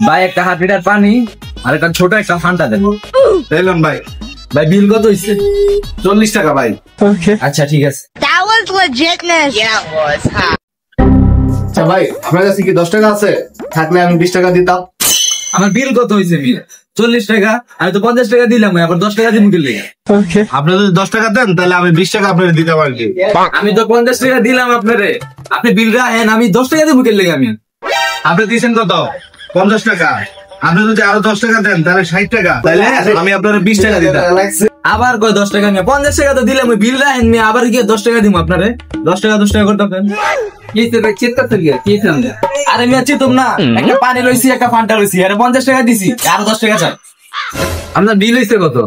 ভাই একটা half litre পানি আর একটা ছোট একটা ফান্টা দেন। দিলাম ভাই। ভাই বিল কত হইছে? 40 টাকা ভাই। আচ্ছা ঠিক আছে। That was legitness. Yeah, it was. Huh? আচ্ছা ভাই, আপনার কাছে কি 10 টাকা আছে? থাকলে আমি 20 টাকা দিতাম। আমার বিল কত হইছে? 40 টাকা। আমি তো 50 টাকা দিলাম, আবার 10 টাকা দিমু কি লাগে? আপনি যদি 10 টাকা দেন তাহলে আমি 20 টাকা আপনাকে দিতে পারি। আমি তো 50 টাকা দিলাম আপনারে, আপনি বিল রাখেন, আমি 10 টাকা দিমু কি লাগে? আপনি দিয়েছেন কত? 50 টাকা। আপনি যদি আরো 10 টাকা দেন তাহলে 60 টাকা। তাহলে আমি আপনার 20 টাকা দিতাম। আবার কয় 10 টাকা নিয়ে 50 টাকা তো দিলাম, বিল রাখেন নিয়ে আবার কি 10 টাকা দিমু আপনারে? 10 টাকা করতে দেন। কি ভাই চিৎকার তো গিয়া কি আমরা? আরে মিয়া চিতুম না, একটা পানি লইছি একটা ফান্টা লইছি, আরে 50 টাকা দিছি, আরো 10 টাকা চাই। আপনার বিল হইছে কত?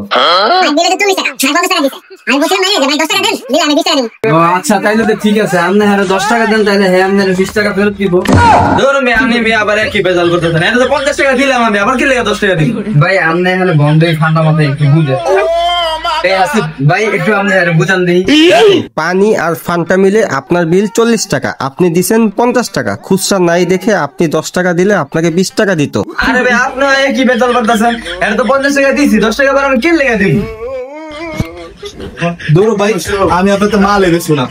ও আচ্ছা, তাইলে তো ঠিক আছে, আপনি হ্যাঁ 10 টাকা দেন, তাইলে হ্যাঁ আপনার 20 টাকা ফেরত দিব। ধরুন আমি আবার একই বেজাল করতেছেন, এটা তো 50 টাকা দিলাম, আমি আবার কি লাগে 10 টাকা দিব? ভাই আপনি এখানে বন্ধই ঠান্ডা মাথায় একটু বুঝে ভাই, একটু আপনি বুঝান দিই। পানি আর ফান্টা মিলে আপনার বিল 40 টাকা, আপনি দিছেন 50 টাকা। খুচরা নাই দেখে আপনি 10 টাকা দিলে আপনাকে 20 টাকা দিত। আরে ভাই আপনি একই বেজাল করতেছেন, এটা তো 50 টাকা দিছি, 10 টাকা আমি কি লেগে দিব? দূর ভাই, আমি আপনাকে মাল এনেছি না।